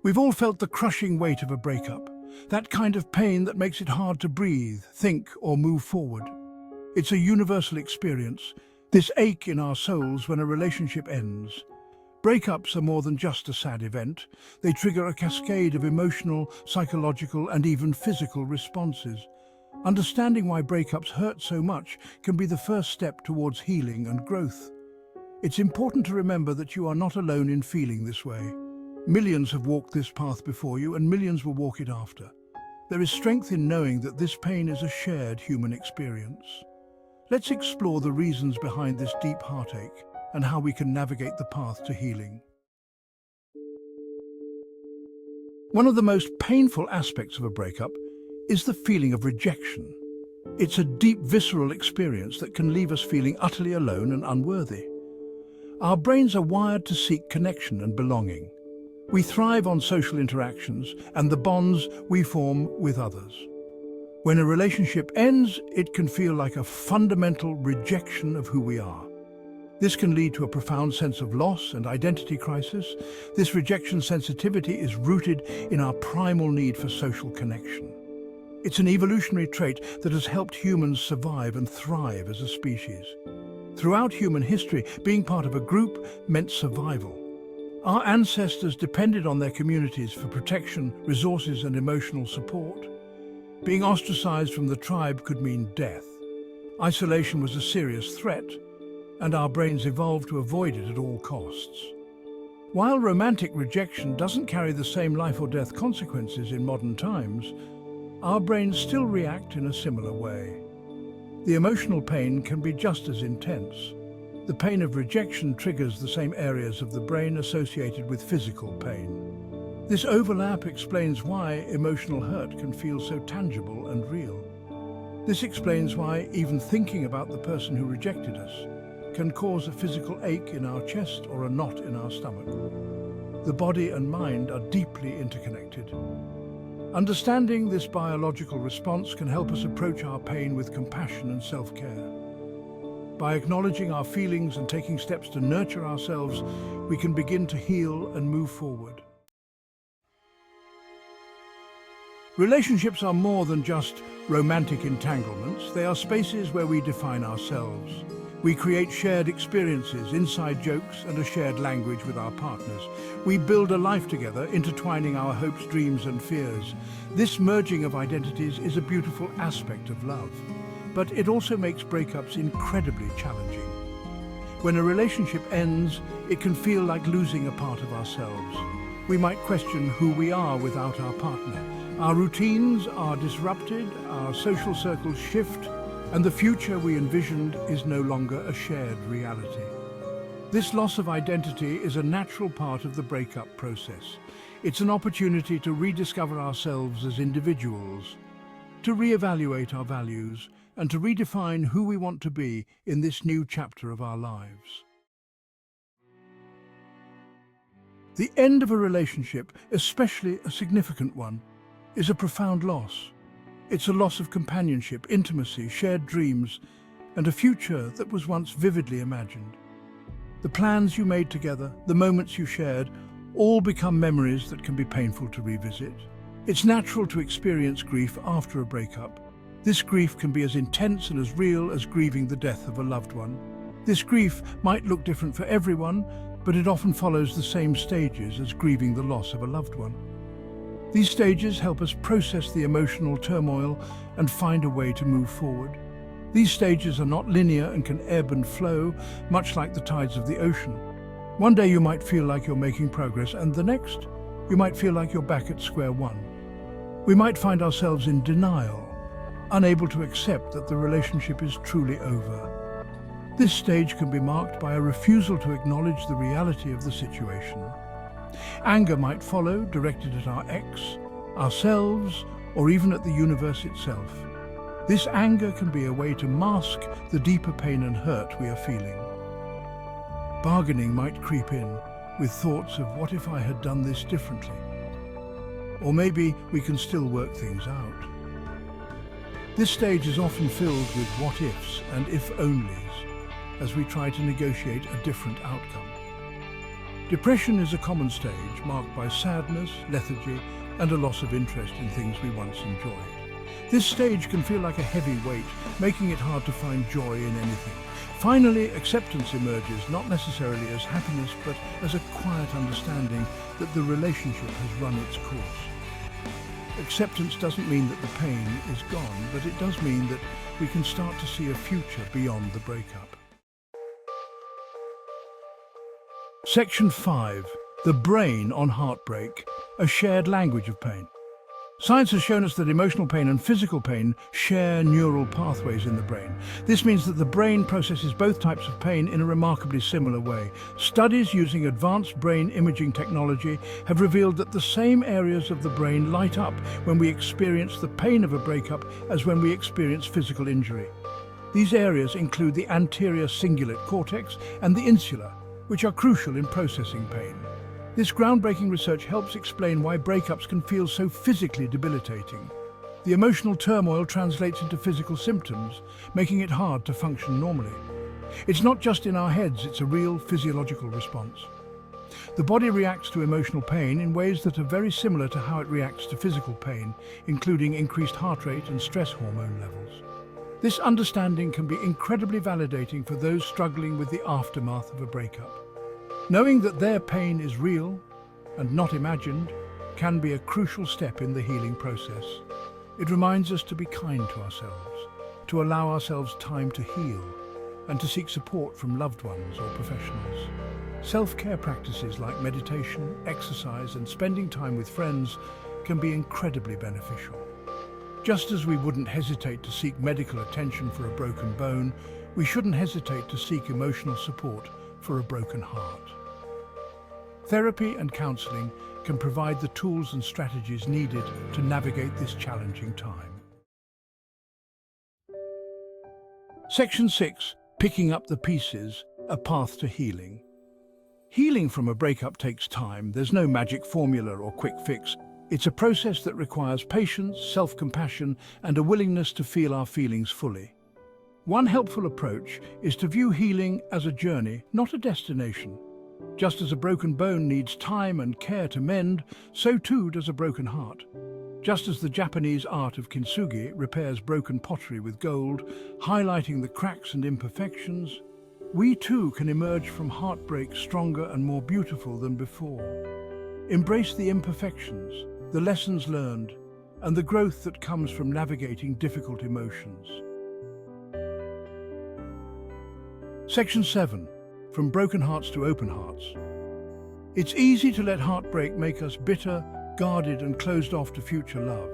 We've all felt the crushing weight of a breakup, that kind of pain that makes it hard to breathe, think, or move forward. It's a universal experience, this ache in our souls when a relationship ends. Breakups are more than just a sad event. They trigger a cascade of emotional, psychological, and even physical responses. Understanding why breakups hurt so much can be the first step towards healing and growth. It's important to remember that you are not alone in feeling this way. Millions have walked this path before you, and millions will walk it after. There is strength in knowing that this pain is a shared human experience. Let's explore the reasons behind this deep heartache and how we can navigate the path to healing. One of the most painful aspects of a breakup is the feeling of rejection. It's a deep, visceral experience that can leave us feeling utterly alone and unworthy. Our brains are wired to seek connection and belonging. We thrive on social interactions and the bonds we form with others. When a relationship ends, it can feel like a fundamental rejection of who we are. This can lead to a profound sense of loss and identity crisis. This rejection sensitivity is rooted in our primal need for social connection. It's an evolutionary trait that has helped humans survive and thrive as a species. Throughout human history, being part of a group meant survival. Our ancestors depended on their communities for protection, resources, and emotional support. Being ostracized from the tribe could mean death. Isolation was a serious threat, and our brains evolved to avoid it at all costs. While romantic rejection doesn't carry the same life or death consequences in modern times, our brains still react in a similar way. The emotional pain can be just as intense. The pain of rejection triggers the same areas of the brain associated with physical pain. This overlap explains why emotional hurt can feel so tangible and real. This explains why even thinking about the person who rejected us can cause a physical ache in our chest or a knot in our stomach. The body and mind are deeply interconnected. Understanding this biological response can help us approach our pain with compassion and self-care. By acknowledging our feelings and taking steps to nurture ourselves, we can begin to heal and move forward. Relationships are more than just romantic entanglements. They are spaces where we define ourselves. We create shared experiences, inside jokes, and a shared language with our partners. We build a life together, intertwining our hopes, dreams, and fears. This merging of identities is a beautiful aspect of love, but it also makes breakups incredibly challenging. When a relationship ends, it can feel like losing a part of ourselves. We might question who we are without our partner. Our routines are disrupted, our social circles shift, and the future we envisioned is no longer a shared reality. This loss of identity is a natural part of the breakup process. It's an opportunity to rediscover ourselves as individuals, to reevaluate our values, and to redefine who we want to be in this new chapter of our lives. The end of a relationship, especially a significant one, is a profound loss. It's a loss of companionship, intimacy, shared dreams, and a future that was once vividly imagined. The plans you made together, the moments you shared, all become memories that can be painful to revisit. It's natural to experience grief after a breakup. This grief can be as intense and as real as grieving the death of a loved one. This grief might look different for everyone, but it often follows the same stages as grieving the loss of a loved one. These stages help us process the emotional turmoil and find a way to move forward. These stages are not linear and can ebb and flow, much like the tides of the ocean. One day you might feel like you're making progress, and the next, you might feel like you're back at square one. We might find ourselves in denial, unable to accept that the relationship is truly over. This stage can be marked by a refusal to acknowledge the reality of the situation. Anger might follow, directed at our ex, ourselves, or even at the universe itself. This anger can be a way to mask the deeper pain and hurt we are feeling. Bargaining might creep in, with thoughts of what if I had done this differently? Or maybe we can still work things out. This stage is often filled with what-ifs and if-onlys as we try to negotiate a different outcome. Depression is a common stage marked by sadness, lethargy, and a loss of interest in things we once enjoyed. This stage can feel like a heavy weight, making it hard to find joy in anything. Finally, acceptance emerges, not necessarily as happiness, but as a quiet understanding that the relationship has run its course. Acceptance doesn't mean that the pain is gone, but it does mean that we can start to see a future beyond the breakup. Section 5. The brain on heartbreak, a shared language of pain. Science has shown us that emotional pain and physical pain share neural pathways in the brain. This means that the brain processes both types of pain in a remarkably similar way. Studies using advanced brain imaging technology have revealed that the same areas of the brain light up when we experience the pain of a breakup as when we experience physical injury. These areas include the anterior cingulate cortex and the insula, which are crucial in processing pain. This groundbreaking research helps explain why breakups can feel so physically debilitating. The emotional turmoil translates into physical symptoms, making it hard to function normally. It's not just in our heads, it's a real physiological response. The body reacts to emotional pain in ways that are very similar to how it reacts to physical pain, including increased heart rate and stress hormone levels. This understanding can be incredibly validating for those struggling with the aftermath of a breakup. Knowing that their pain is real and not imagined can be a crucial step in the healing process. It reminds us to be kind to ourselves, to allow ourselves time to heal, and to seek support from loved ones or professionals. Self-care practices like meditation, exercise, and spending time with friends can be incredibly beneficial. Just as we wouldn't hesitate to seek medical attention for a broken bone, we shouldn't hesitate to seek emotional support for a broken heart. Therapy and counseling can provide the tools and strategies needed to navigate this challenging time. Section 6. Picking up the pieces, a path to healing. Healing from a breakup takes time. There's no magic formula or quick fix. It's a process that requires patience, self-compassion, and a willingness to feel our feelings fully. One helpful approach is to view healing as a journey, not a destination. Just as a broken bone needs time and care to mend, so too does a broken heart. Just as the Japanese art of kintsugi repairs broken pottery with gold, highlighting the cracks and imperfections, we too can emerge from heartbreak stronger and more beautiful than before. Embrace the imperfections, the lessons learned, and the growth that comes from navigating difficult emotions. Section 7. From broken hearts to open hearts. It's easy to let heartbreak make us bitter, guarded, and closed off to future love.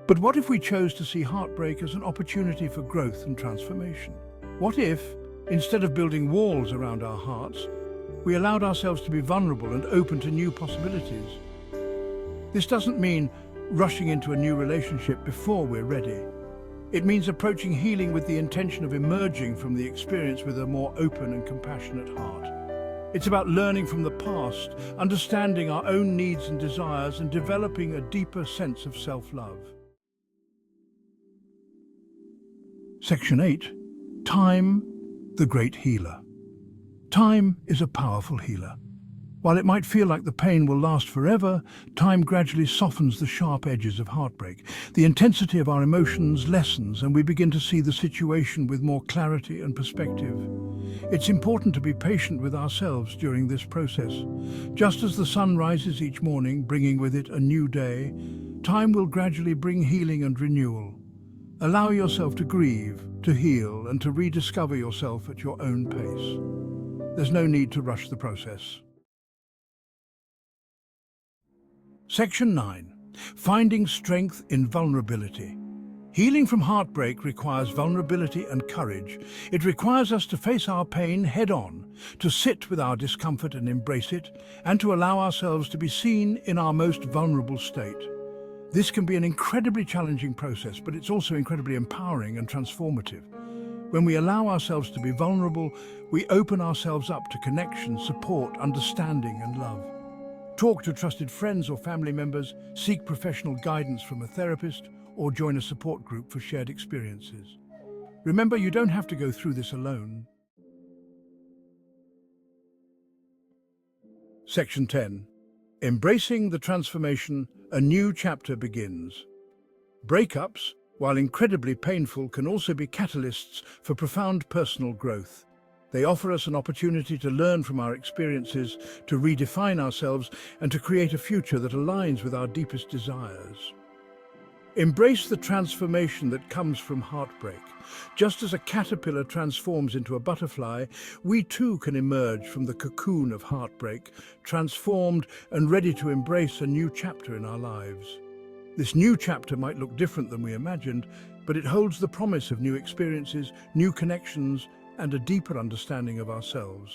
But what if we chose to see heartbreak as an opportunity for growth and transformation? What if, instead of building walls around our hearts, we allowed ourselves to be vulnerable and open to new possibilities? This doesn't mean rushing into a new relationship before we're ready. It means approaching healing with the intention of emerging from the experience with a more open and compassionate heart. It's about learning from the past, understanding our own needs and desires, and developing a deeper sense of self-love. Section 8. Time, the great healer. Time is a powerful healer. While it might feel like the pain will last forever, time gradually softens the sharp edges of heartbreak. The intensity of our emotions lessens, and we begin to see the situation with more clarity and perspective. It's important to be patient with ourselves during this process. Just as the sun rises each morning, bringing with it a new day, time will gradually bring healing and renewal. Allow yourself to grieve, to heal, and to rediscover yourself at your own pace. There's no need to rush the process. Section 9. Finding strength in vulnerability. Healing from heartbreak requires vulnerability and courage. It requires us to face our pain head-on, to sit with our discomfort and embrace it, and to allow ourselves to be seen in our most vulnerable state. This can be an incredibly challenging process, but it's also incredibly empowering and transformative. When we allow ourselves to be vulnerable, we open ourselves up to connection, support, understanding, and love. Talk to trusted friends or family members, seek professional guidance from a therapist, or join a support group for shared experiences. Remember, you don't have to go through this alone. Section 10. Embracing the transformation, a new chapter begins. Breakups, while incredibly painful, can also be catalysts for profound personal growth. They offer us an opportunity to learn from our experiences, to redefine ourselves, and to create a future that aligns with our deepest desires. Embrace the transformation that comes from heartbreak. Just as a caterpillar transforms into a butterfly, we too can emerge from the cocoon of heartbreak, transformed and ready to embrace a new chapter in our lives. This new chapter might look different than we imagined, but it holds the promise of new experiences, new connections, and a deeper understanding of ourselves.